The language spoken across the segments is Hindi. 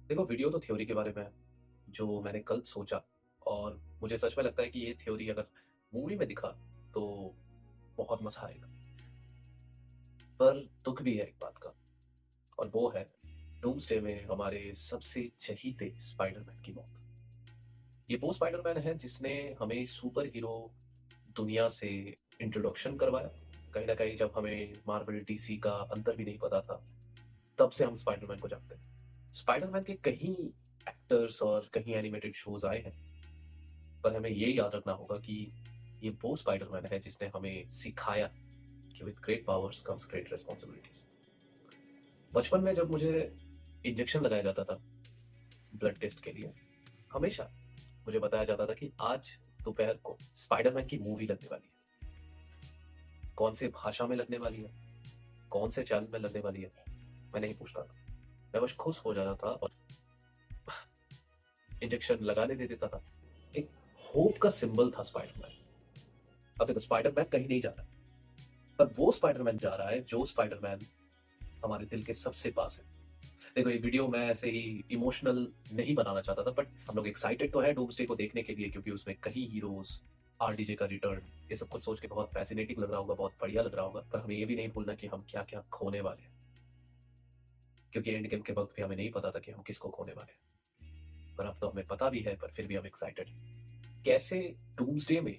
देखो, वीडियो तो थ्योरी के बारे में है, जो मैंने कल सोचा और मुझे सच में लगता है कि ये थ्योरी अगर मूवी में दिखा, तो बहुत मज़ा आएगा। पर दुःख भी है एक बात का और वो है डूम्सडे में हमारे सबसे चहीते स्पाइडरमैन की मौत। ये वो स्पाइडरमैन है जिसने हमें सुपर हीरो दुनिया से इंट्रोडक्शन करवाया। कहीं न कहीं जब हमें मार्वल, डीसी का अंतर भी नहीं पता था, तब से हम स्पाइडरमैन को जानते हैं। स्पाइडरमैन के कहीं एक्टर्स और कहीं एनिमेटेड शोज़ आए हैं, पर हमें ये याद रखना होगा कि ये वो स्पाइडरमैन है जिसने हमें सिखाया कि with great powers comes great responsibilities. बचपन में जब मुझे इंजेक्शन लगाया जाता था ब्लड टेस्ट के लिए, हमेशा मुझे बताया जाता था कि आज दोपहर को स्पाइडरमैन की मूवी लगने वाली है। कौन से भाषा में लगने वाली है, कौन से चैनल में लगने वाली है, मैं नहीं पूछता था। मैं बस खुश हो जाता था और इंजेक्शन लगाने दे देता था। एक होप का सिंबल था स्पाइडरमैन। अब देखो, स्पाइडरमैन कहीं नहीं जा रहा, पर वो स्पाइडरमैन जा रहा है जो स्पाइडरमैन हमारे दिल के सबसे पास है। देखो, ये वीडियो मैं ऐसे ही इमोशनल नहीं बनाना चाहता था, बट हम लोग एक्साइटेड तो है डूम्सडे को देखने के लिए, क्योंकि उसमें कई हीरोज, आरडीजे का रिटर्न, ये सब कुछ सोच के बहुत फैसिनेटिंग लग रहा होगा, बहुत बढ़िया लग रहा होगा। पर हमें ये भी नहीं भूलना कि हम क्या क्या खोने वाले हैं, क्योंकि एंड गेम के वक्त भी हमें नहीं पता था कि हम किसको खोने वाले हैं। पर अब तो हमें पता भी है, पर फिर भी हम एक्साइटेड हैं। कैसे डूम्सडे में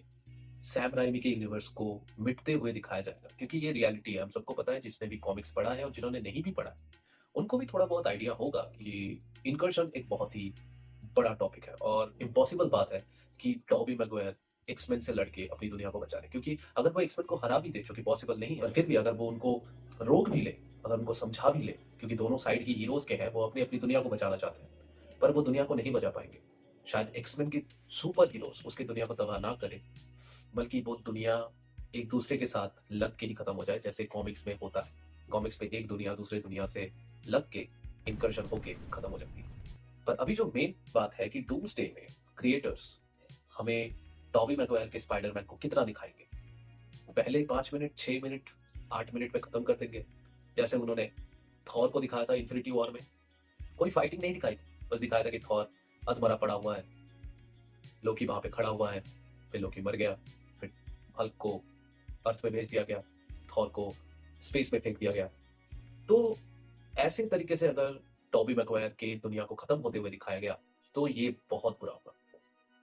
सैम राइमी के यूनिवर्स को मिटते हुए दिखाया जाएगा, क्योंकि ये रियलिटी है। हम सबको पता है, जिसने भी कॉमिक्स पढ़ा है और जिन्होंने नहीं भी पढ़ा है, उनको भी थोड़ा बहुत आइडिया होगा कि इनकर्शन एक बहुत ही बड़ा टॉपिक है और इम्पॉसिबल बात है कि टॉबी मैगवायर एक्समैन से लड़के अपनी दुनिया को बचा ले। क्योंकि अगर वो एक्समैन को हरा भी दे, जो कि पॉसिबल नहीं है, पर फिर भी अगर वो उनको रोक भी ले, अगर उनको समझा भी ले, क्योंकि दोनों साइड ही हीरोज के हैं, वो अपनी अपनी दुनिया को बचाना चाहते हैं, पर वो दुनिया को नहीं बचा पाएंगे। शायद एक्समैन की सुपर हीरोज उसकी दुनिया को तबाह ना करे, बल्कि वो दुनिया एक दूसरे के साथ लग के ही खत्म हो जाए, जैसे कॉमिक्स में होता है। कॉमिक्स में एक दुनिया दूसरे दुनिया से लग के इंकर्शन होके खत्म हो जाती है। पर अभी जो मेन बात है कि डूम्सडे में क्रिएटर्स हमें टॉबी मैगवायर के स्पाइडरमैन को कितना दिखाएंगे। वो पहले 5 मिनट, 6 मिनट, 8 मिनट में खत्म कर देंगे, जैसे उन्होंने थॉर को दिखाया था इन्फिनिटी वॉर में। कोई फाइटिंग नहीं दिखाई थी, बस दिखाया था कि थॉर अधमरा पड़ा हुआ है, लोकी वहां पे खड़ा हुआ है, फिर लोकी मर गया, फिर हल्क को अर्थ में भेज दिया गया, थॉर को स्पेस में फेंक दिया गया। तो ऐसे तरीके से अगर टॉबी मैगवायर के दुनिया को खत्म होते हुए दिखाया गया, तो ये बहुत बुरा होगा।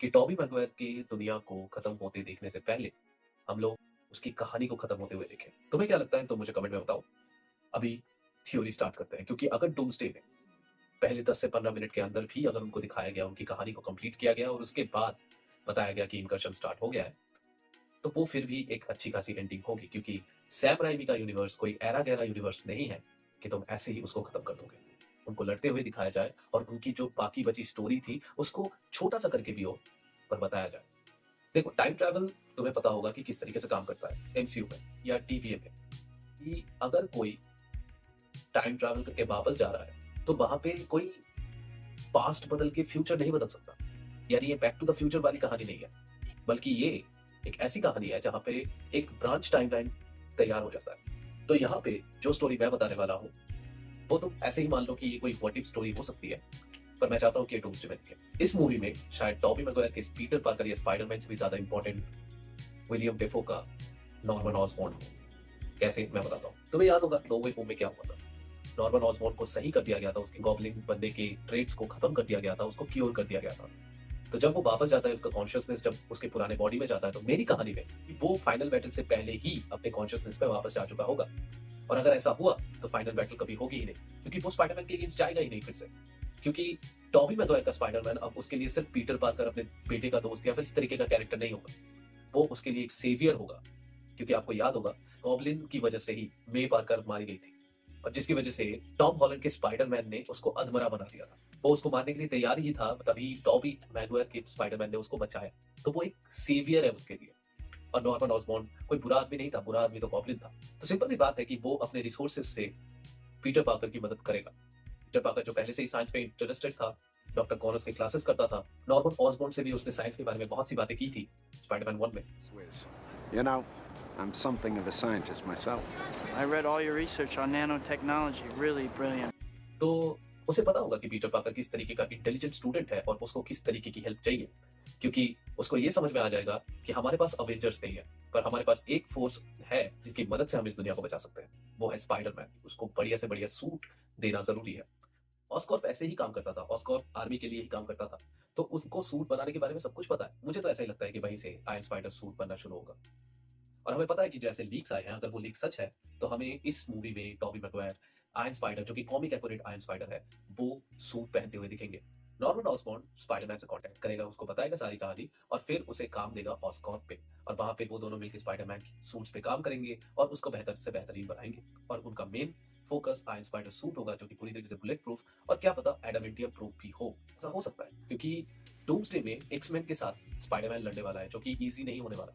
कि टॉबी मैगवायर की दुनिया को खत्म होते देखने से पहले हम लोग उसकी कहानी को खत्म होते हुए देखें। तुम्हें क्या लगता है, तो मुझे कमेंट में बताओ। अभी थ्योरी स्टार्ट करते हैं, क्योंकि अगर डूम्सडे में पहले 10 से 15 मिनट के अंदर भी अगर उनको दिखाया गया, उनकी कहानी को कंप्लीट किया गया और उसके बाद बताया गया कि इनकर्शन स्टार्ट हो गया है, तो वो फिर भी एक अच्छी खासी एंडिंग होगी। क्योंकि सैम राइमी का यूनिवर्स कोई ऐरा गहरा यूनिवर्स नहीं है कि तुम ऐसे ही उसको खत्म कर दोगे। उनको लड़ते हुए दिखाया जाए और उनकी जो बाकी बची स्टोरी थी उसको छोटा सा करके भी हो, पर बताया जाए। देखो, टाइम ट्रैवल तुम्हें पता होगा कि किस तरीके से काम करता है एमसीयू में या टीवीए में, कि अगर कोई टाइम ट्रैवल करके वापस जा रहा है, तो वहां पे कोई पास्ट बदल के फ्यूचर नहीं बदल सकता। यानी ये बैक टू द फ्यूचर वाली कहानी नहीं है, बल्कि ये एक ऐसी कहानी है जहाँ पे एक ब्रांच टाइमलाइन तैयार हो जाता है। तो यहाँ पे जो स्टोरी मैं बताने वाला हूँ, वो तुम ऐसे ही मान लो कि ये कोई व्हाट इफ स्टोरी हो सकती है, पर मैं चाहता हूँ कि ये डूम्सडे में दिखे। इस मूवी में शायद टॉबी मैगवायर के पीटर पार्कर या स्पाइडरमैन से भी ज्यादा इंपॉर्टेंट विलियम डेफो का नॉर्मन ऑसबॉर्न हो। कैसे, मैं बताता हूँ। तुम्हें याद होगा नो वे होम में क्या हुआ था। नॉर्मन ऑसबॉर्न को सही कर दिया गया था, उसके गॉब्लिन बनने के ट्रेड्स को खत्म कर दिया गया था, उसको क्योर कर दिया गया था। तो जब वो वापस जाता है, उसका कॉन्शियसनेस जब उसके पुराने बॉडी में जाता है, तो मेरी कहानी में वो फाइनल बैटल से पहले ही अपने कॉन्शियसनेस पे वापस जा चुका होगा। और अगर ऐसा हुआ तो फाइनल बैटल कभी होगी ही नहीं, क्योंकि वो स्पाइडरमैन के अगेंस्ट जाएगा ही नहीं फिर से। क्योंकि टॉबी मैगवायर का स्पाइडरमैन अब उसके लिए सिर्फ पीटर पार्कर अपने बेटे का दोस्त या फिर इस तरीके का कैरेक्टर नहीं होगा, वो उसके लिए एक सेवियर होगा। क्योंकि आपको याद होगा, गॉब्लिन की वजह से ही मे पार्कर मारी गई थी, और जिसकी वजह से टॉम हॉलैंड के स्पाइडरमैन ने उसको अधमरा बना दिया था। वो उसको मारने के लिए तैयार ही था, तभी टॉबी मैगवायर के स्पाइडरमैन ने उसको बचाया। तो वो एक सेवियर है उसके लिए। और नॉर्मन ऑसबॉर्न कोई बुरा आदमी नहीं था, बुरा आदमी तो गॉब्लिन था। तो सिंपल सी बात है कि वो अपने रिसोर्सेज से पीटर पार्कर की मदद करेगा। पीटर पार्कर जो पहले से ही साइंस में इंटरेस्टेड था, डॉक्टर कॉनर्स के क्लासेस करता था, नॉर्मन ऑसबॉर्न से भी उसने साइंस के बारे में बहुत सी बातें की थी स्पाइडरमैन 1 में। Whiz. You know, I'm something of a scientist myself. I read all your research on nanotechnology. Really brilliant. तो उसे पता होगा कि पीटर पार्कर किस तरीके का इंटेलिजेंट स्टूडेंट है और उसको किस तरीके की हेल्प चाहिए, क्योंकि उसको ये समझ में आ जाएगा कि हमारे पास अवेंजर्स नहीं है, पर हमारे पास एक फोर्स है जिसकी मदद से हम इस दुनिया को बचा सकते हैं। वो है स्पाइडरमैन। उसको बढ़िया से बढ़िया सूट देना ज़रूरी है। ऑस्कॉर्प ऐसे ही काम करता था, ऑस्कॉर्प आर्मी के लिए ही काम करता था। तो उसको सूट बनाने के बारे में सब कुछ पता है। मुझे तो ऐसा ही लगता है कि वहीं से आयरन स्पाइडर सूट बनना शुरू होगा। और हमें पता है कि जैसे लीक्स आए हैं, अगर वो लीक सच है, तो हमें इस मूवी में टॉबी मैगवायर आयरन स्पाइडर, जो कि कॉमिक एक्यूरेट आयरन स्पाइडर है, वो सूट पहनते हुए दिखेंगे। नॉर्मन ऑसबॉर्न स्पाइडरमैन से कांटेक्ट करेगा, उसको बताएगा सारी कहानी और फिर उसे काम देगा ऑस्कॉर्प पे। और वहाँ पे वो दोनों मिलकर स्पाइडरमैन की सूट्स पे काम करेंगे और उसको बेहतर से बेहतरीन बनाएंगे। और उनका main focus iron spider suit होगा, जो कि पूरी तरीके से बुलेट प्रूफ और क्या पता एडामेंटियम प्रूफ भी हो। ऐसा हो सकता है क्योंकि डूम्सडे में एक्समैन के साथ स्पाइडरमैन लड़ने वाला है, जो कि इजी नहीं होने वाला।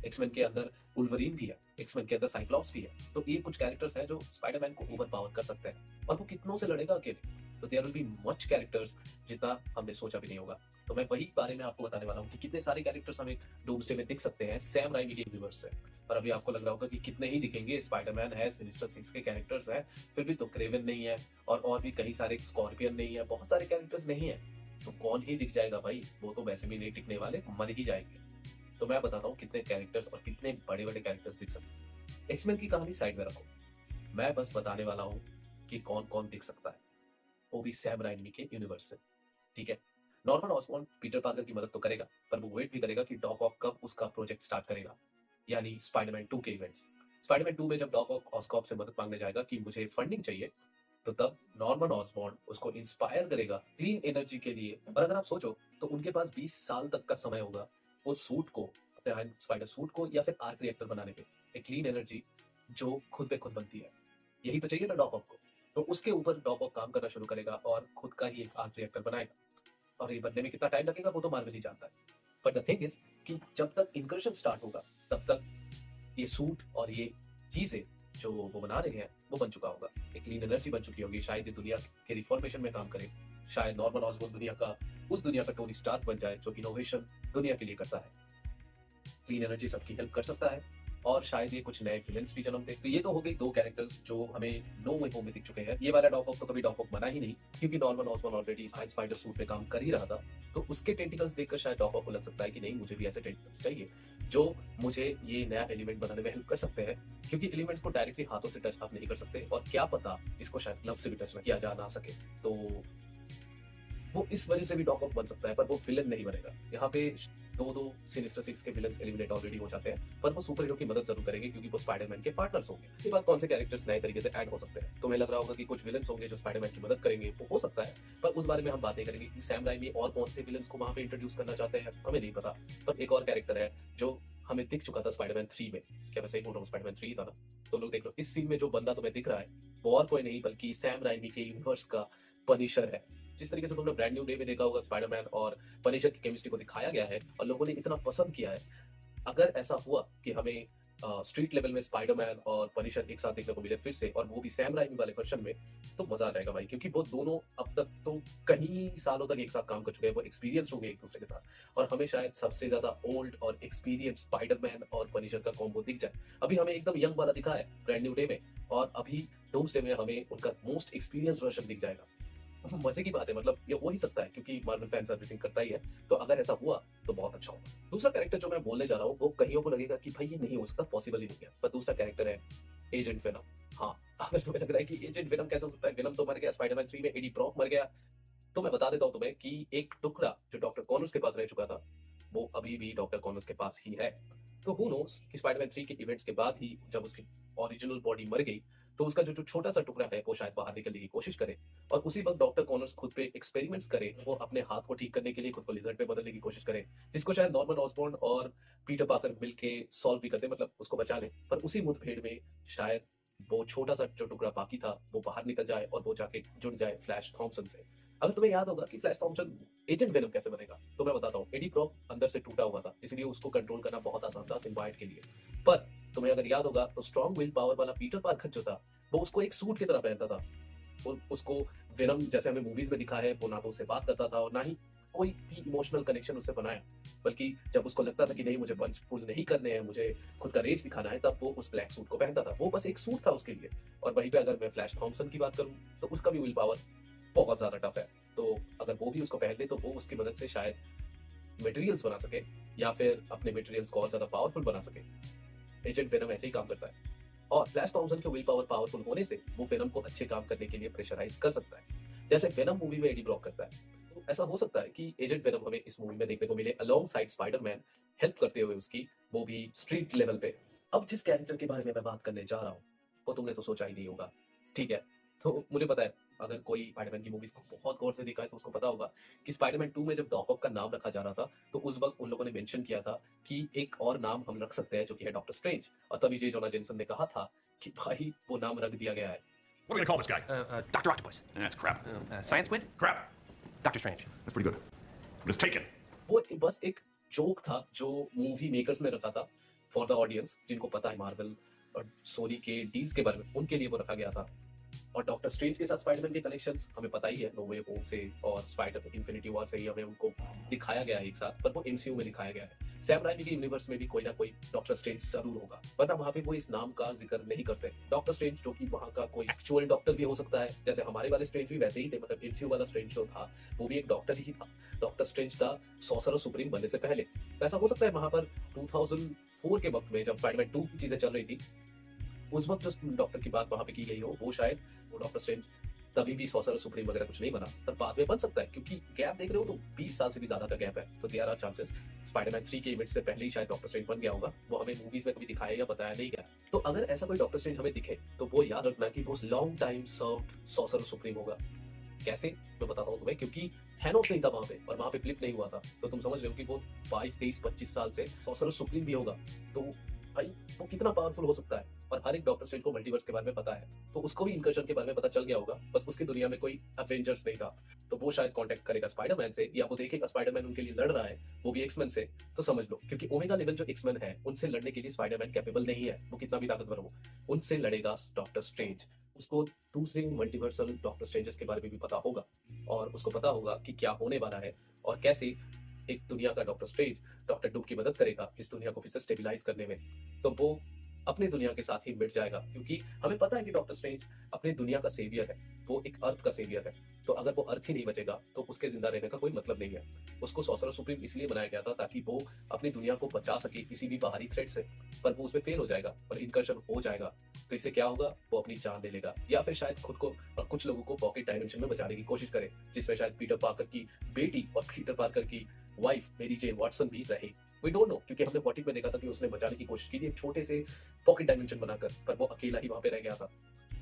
एक्समैन के अंदर वुल्वरीन भी है, एक्समैन के अंदर साइक्लॉप्स भी है। तो ये कुछ कैरेक्टर्स हैं जो स्पाइडरमैन को ओवरपावर कर सकते हैं और वो कितनों से लड़ेगा अकेले। तो there will be much characters जितना हमने सोचा भी नहीं होगा। तो मैं वही बारे में आपको बताने वाला हूँ कि कितने सारे कैरेक्टर्स हमें डूम्सडे में दिख सकते हैं सैम राइमी के यूनिवर्स से। पर अभी आपको लग रहा होगा कि कितने ही दिखेंगे, स्पाइडरमैन है, सिनिस्टर सिक्स के कैरेक्टर्स हैं, फिर भी तो क्रेवन नहीं है और भी कई सारे, स्कॉर्पियन नहीं है, बहुत सारे कैरेक्टर्स नहीं है। तो कौन ही दिख जाएगा भाई, वो तो वैसे भी नहीं टिकने वाले, मर ही जाएंगे। तो मैं बताता हूँ कितने कैरेक्टर्स और कितने बड़े बड़े कैरेक्टर्स दिख सकते हैं। एक्समैन की कहानी साइड में रखो, मैं बस बताने वाला हूँ कि कौन कौन दिख सकता है, वो भी सैम राइमी के यूनिवर्स से। ठीक है, नॉर्मन ऑसबॉर्न पीटर पार्कर की मदद तो करेगा, पर वो वेट भी करेगा कि डॉक ऑक कब उसका प्रोजेक्ट स्टार्ट करेगा, यानी स्पाइडरमैन 2 के इवेंट्स। स्पाइडरमैन 2 में जब डॉक ऑक ऑस्कॉर्प से मदद मांगने जाएगा कि मुझे फंडिंग चाहिए, तो तब नॉर्मन ऑसबॉर्न उसको इंस्पायर करेगा क्लीन एनर्जी के लिए। और अगर आप सोचो तो उनके पास 20 साल तक का समय होगा उस सूट को, अपने आयरन स्पाइडर सूट को या फिर आर्क रिएक्टर बनाने पे, एक क्लीन एनर्जी जो खुद पे खुद बनती है। यही तो चाहिए था डॉक ऑक को। तो उसके ऊपर डॉक ऑक काम करना शुरू करेगा और खुद का ही एक आर्क रिएक्टर बनाएगा। और ये बनने में कितना टाइम लगेगा वो तो मार्वल ही जानता है। बट द थिंग इज कि जब तक इंकर्शन स्टार्ट होगा तब तक ये सूट और ये चीजें जो वो बना रहे हैं वो बन चुका होगा, एक क्लीन एनर्जी बन चुकी होगी। शायद ये दुनिया के रिफॉर्मेशन में काम करे, शायद नॉर्मन ऑसबॉर्न दुनिया का, उस दुनिया का टोनी स्टार्क बन जाए जो इनोवेशन दुनिया के लिए करता है। क्लीन एनर्जी सबकी हेल्प कर सकता है और शायद ये कुछ नए विलेंस भी जन्म दे। तो ये तो हो गई दो कैरेक्टर्स जो हमें नो वे होम में दिख चुके हैं। ये वाला डॉक ऑक तो कभी डॉक ऑक बना ही नहीं, क्योंकि Norman Osborne already iron spider suit पे काम कर ही रहा था। तो उसके टेंटिकल्स देखकर शायद डॉक ऑक को लग सकता है कि नहीं, मुझे भी ऐसे टेंटिकल्स चाहिए जो मुझे ये नया एलिमेंट बनाने में हेल्प कर सकते हैं, क्योंकि एलिमेंट्स को डायरेक्टली हाथों से टच आप नहीं कर सकते और क्या पता इसको शायद ग्लव से भी टच किया जा ना सके। तो वो इस वजह से भी डॉक ऑक बन सकता है, पर वो विलन नहीं बनेगा। यहाँ पे दो सिनिस्टर सिक्स के विलन्स एलिमिनेट ऑलरेडी हो जाते हैं, पर वो सुपर हीरो की मदद जरूर करेंगे क्योंकि वो स्पाइडरमैन के पार्टनर्स होंगे। इसके बाद कौन से कैरेक्टर्स नए तरीके से ऐड हो सकते हैं? तुम्हें लग रहा होगा कि कुछ विलन्स होंगे जो स्पाइडरमैन की मदद करेंगे, वो हो सकता है, पर उस बारे में हम बातें करेंगे कि सैम राइमी और कौन से विलन्स को वहां पे इंट्रोड्यूस करना चाहते हैं, हमें नहीं पता। पर एक और कैरेक्टर है जो हमें दिख चुका था स्पाइडरमैन 3 में। क्या मैं सही बोल रहा हूँ? स्पाइडरमैन 3 था ना? तो लोग देख लो, इस सीन में जो बंदा तुम्हें दिख रहा है वो और कोई नहीं बल्कि सैम राइमी के यूनिवर्स का पनिशर है। जिस तरीके से तुमने ब्रांड न्यू डे में देखा होगा, स्पाइडरमैन और पनिशर की केमिस्ट्री को दिखाया गया है और लोगों ने इतना पसंद किया है। अगर ऐसा हुआ कि हमें स्ट्रीट लेवल में स्पाइडरमैन और पनिशर एक साथ देखने को मिले फिर से, और वो भी सैम राइमी वाले वर्जन में, तो मजा आ जाएगा भाई, क्योंकि वो दोनों अब तक तो कई सालों तक एक साथ काम कर चुके हैं, वो एक्सपीरियंस हो गए एक दूसरे के साथ। और हमें शायद सबसे ज्यादा ओल्ड और एक्सपीरियंस स्पाइडरमैन और पनिशर का कॉम्बो दिख जाए। अभी हमें एकदम यंग वाला दिखा है ब्रांड न्यू डे में, और अभी डूम्सडे में हमें उनका मोस्ट एक्सपीरियंस वर्जन दिख जाएगा। मजे की बात है, मतलब ये हो ही सकता है क्योंकि मार्वल फैन सर्विसिंग करता ही है। तो अगर ऐसा हुआ तो बहुत अच्छा होगा। दूसरा कैरेक्टर जो मैं बोलने जा रहा हूँ वो कईयों को लगेगा कि भाई ये नहीं हो सकता, पॉसिबल ही नहीं है, पर दूसरा कैरेक्टर है एजेंट वेनम। हाँ, अगर तुम्हें लग रहा है कि एजेंट वेनम कैसे हो सकता है, वेनम तो मर गया, स्पाइडरमैन 3 में एडी ब्रॉक मर गया, तो मैं बता देता हूँ तुम्हें कि एक टुकड़ा जो डॉक्टर कॉनर्स के पास रह चुका था वो अभी भी डॉक्टर कॉनर्स के पास ही है। तो हु नोस कि स्पाइडरमैन 3 के इवेंट्स के बाद ही जब उसकी ओरिजिनल बॉडी मर गई तो उसका जो छोटा सा टुकड़ा है वो शायद बाहर निकलने की कोशिश करे, और उसी वक्त डॉक्टर कॉनर्स खुद पे एक्सपेरिमेंट्स करे, वो अपने हाथ को ठीक करने के लिए खुद को लिजर्ड पे बदलने की कोशिश करे, जिसको शायद नॉर्मन ऑसबॉर्न और पीटर पार्कर मिलके सॉल्व भी करते, मतलब उसको बचा ले। पर उसी मुठभेड़ में शायद वो छोटा सा जो टुकड़ा बाकी था वो बाहर निकल जाए और वो जाके जुड़ जाए फ्लैश थॉम्पसन से। अगर तुम्हें याद होगा कि फ्लैश थॉम्पसन एजेंट वेनम कैसे बनेगा, तो मैं बताता हूँ। एडी ब्रॉक अंदर से टूटा हुआ था, इसलिए उसको कंट्रोल करना बहुत आसान था सिम्बायोट के लिए। पर तुम्हें अगर याद होगा तो स्ट्रॉन्ग विल पावर वाला पीटर पार्कर जो था वो उसको एक सूट की तरह पहनता था। उसको वेनम जैसे हमें मूवीज में दिखा है, वो ना तो उससे बात करता था और ना ही कोई भी इमोशनल कनेक्शन उससे बनाया, बल्कि जब उसको लगता था कि नहीं मुझे पंच पुल नहीं करने हैं, मुझे खुद का रेज दिखाना है, तब वो उस ब्लैक सूट को पहनता था। वो बस एक सूट था उसके लिए। और वहीं पे अगर मैं फ्लैश थॉम्पसन की बात करूं तो उसका भी विल पावर बहुत ज़्यादा टफ है। तो अगर वो भी उसको पहन ले तो वो उसकी मदद से शायद मटेरियल्स बना सके या फिर अपने मटेरियल्स को और ज़्यादा पावरफुल बना सके। एजेंट वेनम ऐसे ही काम करता है और फ्लैश थॉमसन के विल पावर पावरफुल होने से वो वेनम को अच्छे काम करने के लिए प्रेशराइज कर सकता है, जैसे वेनम मूवी में एडी ब्रॉक करता है। तो ऐसा हो सकता है कि एजेंट वेनम हमें इस मूवी में देखने को मिले अलोंग साइड स्पाइडरमैन, हेल्प करते हुए उसकी, वो भी स्ट्रीट लेवल पे। अब जिस कैरेक्टर के बारे में मैं बात करने जा रहा हूँ वो तुमने तो सोचा ही नहीं होगा, ठीक है? तो मुझे पता है अगर कोई स्पाइडरमैन की मूवीज को बहुत गौर से देखा है तो उसको पता होगा कि स्पाइडरमैन 2 में जब डॉक ऑक का नाम रखा जा रहा था तो उस वक्त उन लोगों ने मेंशन किया था कि एक और नाम हम रख सकते हैं जो कि है डॉक्टर स्ट्रेंज, और तभी जे जोना जेनसन ने कहा था कि भाई वो नाम रख दिया गया है। What are we gonna call this guy? Dr. Octopus. That's crap. Science Squid? Crap. Doctor Strange. That's pretty good. But it's taken. वो बस एक जोक था जो मूवी मेकर्स ने रखा था फॉर द ऑडियंस, जिनको पता है मार्वल और सोनी के डील्स के बारे में, उनके लिए वो रखा गया था। और डॉक्टर स्ट्रेंज के साथ स्पाइडरमैन के कनेक्शंस हमें पता ही है, नो वे होम से और स्पाइडर इन्फिनिटी वॉर से ही हमें उनको दिखाया गया है एक साथ, पर वो एमसीयू में दिखाया गया है। सैम राइमी के यूनिवर्स में भी कोई ना कोई डॉक्टर स्ट्रेंज जरूर होगा, वरना वहाँ पे वो इस नाम का जिक्र नहीं करते। डॉक्टर स्ट्रेंज जो कि वहाँ का कोई एक्चुअल डॉक्टर भी हो सकता है, जैसे हमारे वाले स्ट्रेंज भी वैसे ही थे, मतलब एमसीयू वाला स्ट्रेंज जो था वो भी एक डॉक्टर ही था। डॉक्टर स्ट्रेंज था सॉर्सरर सुप्रीम बनने से पहले। तो ऐसा हो सकता है वहाँ पर 2004 के वक्त में जब स्पाइडरमैन 2 की चीजें चल रही थी, उस वक्त जो डॉक्टर की बात वहां पे की गई हो, वो शायद वो डॉक्टर स्ट्रेंज तभी भी सॉर्सरर सुप्रीम वगैरह कुछ नहीं बना, पर बाद में बन सकता है, क्योंकि गैप देख रहे हो तो 20 साल से भी ज्यादा का गैप है। तो देयर आर चांसेस स्पाइडरमैन 3 के इवेंट से पहले ही शायद डॉक्टर स्ट्रेंज बन गया होगा, वो हमें मूवीज में कभी दिखाया या बताया नहीं गया। तो अगर ऐसा कोई डॉक्टर स्ट्रेंज हमें दिखे तो वो याद रखना कि वो long time served sorcerer supreme होगा। कैसे, मैं बताता हूँ तुम्हें, क्योंकि थैनोस नहीं था वहां पे और वहां पे फ्लिप नहीं हुआ था, तो तुम समझ रहे हो कि वो 22, 23, 25 साल से सॉर्सरर सुप्रीम भी होगा। तो भाई वो कितना पावरफुल हो सकता है, और हर एक डॉक्टर स्ट्रेंज को मल्टीवर्स के बारे में पता है, तो उसको भी इनकर्शन के बारे में पता चल गया होगा, बस उसकी दुनिया में कोई एवेंजर्स नहीं था। तो वो शायद कांटेक्ट करेगा स्पाइडरमैन से, या वो देखेगा स्पाइडरमैन उनके लिए लड़ रहा है, वो भी एक्समैन से, तो समझ लो, क्योंकि ओमेगा लेवल जो एक्समैन है उनसे लड़ने के लिए स्पाइडरमैन कैपेबल नहीं है, वो कितना भी ताकतवर हो, उनसे लड़ेगा डॉक्टर स्ट्रेंज। उसको दूसरे मल्टीवर्सल डॉक्टर स्ट्रेंजेस के बारे में भी पता होगा, और उसको पता होगा कि क्या होने वाला है और कैसे एक दुनिया का डॉक्टर स्ट्रेंज डॉक्टर डूम की मदद करेगा इस दुनिया को फिर से स्टेबलाइज करने में। तो वो अपनी दुनिया के साथ ही मिट जाएगा, क्योंकि हमें पता है कि डॉक्टर स्ट्रेंज अपनी दुनिया का सेवियर है, वो एक अर्थ का सेवियर है। तो अगर वो अर्थ ही नहीं बचेगा तो उसके जिंदा रहने का कोई मतलब नहीं है। उसको सॉर्सरर सुप्रीम इसलिए बनाया गया था ताकि वो अपनी दुनिया को बचा सके किसी भी बाहरी थ्रेट से, पर वो उसमें फेल हो जाएगा और इनकर्शन हो जाएगा, तो इससे क्या होगा, वो अपनी जान ले लेगा, या फिर शायद खुद को और कुछ लोगों को पॉकेट डायमेंशन में बचाने की कोशिश करे, जिसमें शायद पीटर पार्कर की बेटी और पीटर पार्कर की वाइफ मेरी जेन वाटसन भी रहे। वी डोंट नो, क्योंकि हमने 40 में देखा था कि उसने बचाने की कोशिश की थी एक छोटे से पॉकेट डायमेंशन बनाकर, पर वो अकेला ही वहां पे रह गया था।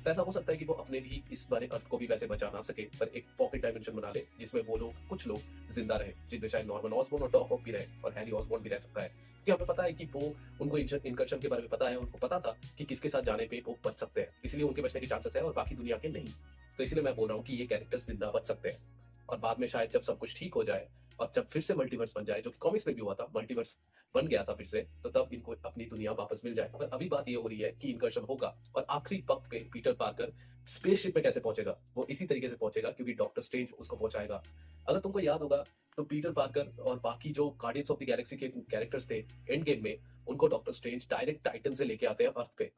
तो ऐसा हो सकता है कि वो अपने भी इस बारे अर्थ को भी वैसे बचा ना सके, पर एक पॉकेट डायमेंशन बना ले जिसमें वो लोग, कुछ लोग जिंदा रहे, जिनमें शायद नॉर्मन ऑसबॉर्न और डॉक ऑक भी रहे और हैरी ऑसबॉर्न भी रह सकता है, क्योंकि हमें पता है कि वो, उनको इनकर्शन के बारे में पता है, उनको पता था कि किसके साथ जाने पे वो बच सकते हैं, इसलिए उनके बचने के चांसेस है और बाकी दुनिया के नहीं। तो इसलिए मैं बोल रहा हूँ कि ये कैरेक्टर्स जिंदा बच सकते हैं, और बाद में शायद जब सब कुछ ठीक हो जाए और जब फिर से मल्टीवर्स बन जाए, जो कि कॉमिक्स में भी हुआ था, मल्टीवर्स बन गया था फिर से, तो तब इनको अपनी दुनिया वापस मिल जाए। पर अभी बात ये हो रही है कि इनकर्शन होगा और आखिरी वक्त पे पीटर पार्कर स्पेसशिप में कैसे पहुंचेगा, वो इसी तरीके से पहुंचेगा क्योंकि डॉक्टर स्ट्रेंज उसको पहुंचाएगा। अगर तुमको याद होगा तो पीटर पार्कर और बाकी जो गार्डियंस ऑफ द गैलेक्सी के कैरेक्टर्स थे एंड गेम में, उनको डॉक्टर स्ट्रेंज डायरेक्ट टाइटन से लेके आते हैं अर्थ पे।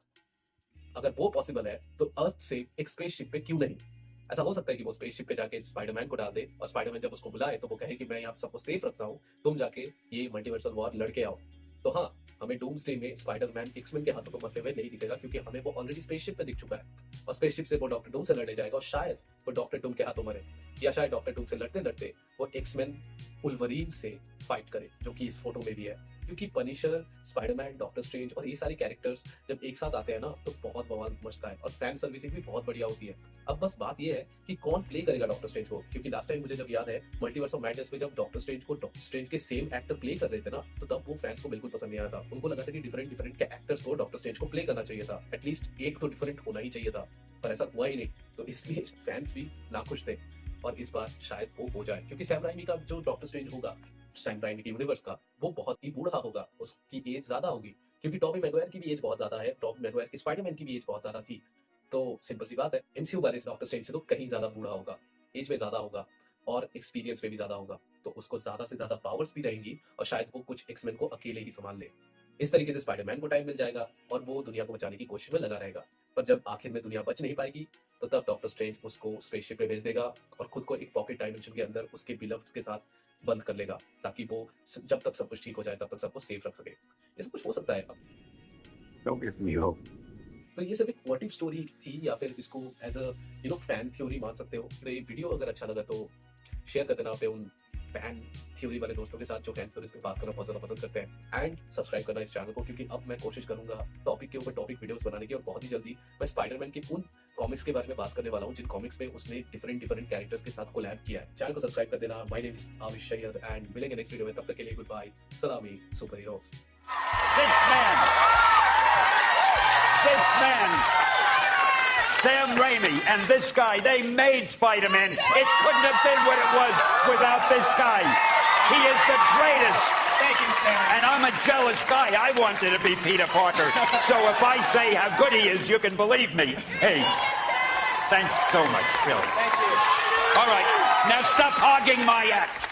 अगर वो पॉसिबल है तो अर्थ से एक स्पेसशिप पे क्यों नहीं? ऐसा हो सकता है कि वो स्पेसशिप पे जाके स्पाइडरमैन को डाल दे और स्पाइडरमैन जब उसको बुलाए तो वो कहे कि मैं यहाँ सबको सेफ रखता हूँ, तुम जाके ये मल्टीवर्सल वॉर लड़के आओ। तो हाँ, हमें डूम्सडे में स्पाइडरमैन एक्समैन के हाथों को मरते हुए नहीं दिखेगा, क्योंकि हमें वो ऑलरेडी स्पेसशिप पे दिख चुका है और स्पेसशिप से वो डॉक्टर डूम से लड़ने जाएगा और शायद वो डॉक्टर डूम के हाथों मरे, या शायद डॉक्टर डूम से लड़ते लड़ते वो एक्समैन वुल्वरीन से फाइट करे, जो कि इस फोटो में भी है। क्योंकि पनिशर, स्पाइडरमैन, डॉक्टर स्ट्रेंज और ये सारे कैरेक्टर्स जब एक साथ आते हैं ना तो बहुत बवाल मचता है और फैन सर्विसिंग भी बहुत बढ़िया होती है। अब बस बात ये है कि कौन प्ले करेगा डॉक्टर स्ट्रेंज को, क्योंकि लास्ट टाइम मुझे जब याद है मल्टीवर्स ऑफ मैडनेस में जब डॉक्टर स्ट्रेंज को डॉक्टर स्ट्रेंज के सेम एक्टर प्ले कर रहे थे ना, तो तब वो फैंस को बिल्कुल पसंद नहीं आया था। उनको लगा था कि डिफरेंट डिफरेंट एक्टर्स को डॉक्टर स्ट्रेंज को प्ले करना चाहिए था, एटलीस्ट एक तो डिफरेंट होना ही चाहिए था, पर ऐसा हुआ ही नहीं। तो इसलिए फैंस भी नाखुश थे और इस बार शायद वो हो जाए, क्योंकि सैम राइमी का जो डॉक्टर स्ट्रेंज होगा सैम राइमी के यूनिवर्स का, वो बहुत ही बूढ़ा होगा, उसकी एज ज्यादा होगी, क्योंकि टॉबी मैगवायर की भी एज बहुत ज्यादा है, टॉबी मैगवायर की स्पाइडरमैन की भी एज बहुत ज्यादा थी। तो सिंपल सी बात है, एमसीयू वाले डॉक्टर स्ट्रेंज से तो कहीं ज्यादा बूढ़ा होगा, एज में ज्यादा होगा और एक्सपीरियंस में भी ज्यादा होगा, तो उसको ज्यादा से ज्यादा पावर्स भी रहेंगी और शायद वो कुछ एक्समैन को अकेले ही संभाल ले। इस तरीके से स्पाइडरमैन को टाइम मिल जाएगा और वो दुनिया को बचाने की कोशिश में लगा रहेगा। पर जब आखिर में दुनिया बच नहीं पाएगी तो तब डॉक्टर स्ट्रेंज उसको स्पेसशिप पे भेज देगा और खुद को एक पॉकेट डायमेंशन के अंदर उसके बिलव्स के साथ बंद कर लेगा, ताकि वो जब तक सब कुछ ठीक हो जाए तब तक सबको सेफ रख सके। ये सब कुछ हो सकता है। Don't give me hope. तो ये सिर्फ एक व्हाट इफ स्टोरी थी, या फिर इसको एज अ फैन थ्योरी मान सकते हो। तो ये वीडियो अगर अच्छा लगा तो शेयर कर देना अपने उन फैन थ्योरी वाले दोस्तों के साथ जो फैन थ्योरीज पे बात करना बहुत ज़्यादा पसंद करते हैं। एंड सब्सक्राइब करना इस चैनल को, क्योंकि अब मैं कोशिश करूंगा टॉपिक के ऊपर टॉपिक वीडियोस बनाने की, और बहुत ही जल्दी मैं स्पाइडरमैन के उन कॉमिक्स के बारे में बात करने वाला हूँ जिन कॉमिक्स में उसने डिफरेंट कैरेक्टर्स के साथ कोलैब किया है। चैनल को सब्सक्राइब कर देना। My name is Avish Syed and मिलेंगे नेक्स्ट वीडियो में। तब तक के लिए गुड बाय। सलामी super heroes. This man, Sam Raimi, and this guy, they made Spider-Man. It couldn't have been what it was without this guy. He is the greatest. Thank you, Sam. And I'm a jealous guy. I wanted to be Peter Parker. So if I say how good he is, you can believe me. Hey, thanks so much, Phil. Thank you. All right, now stop hogging my act.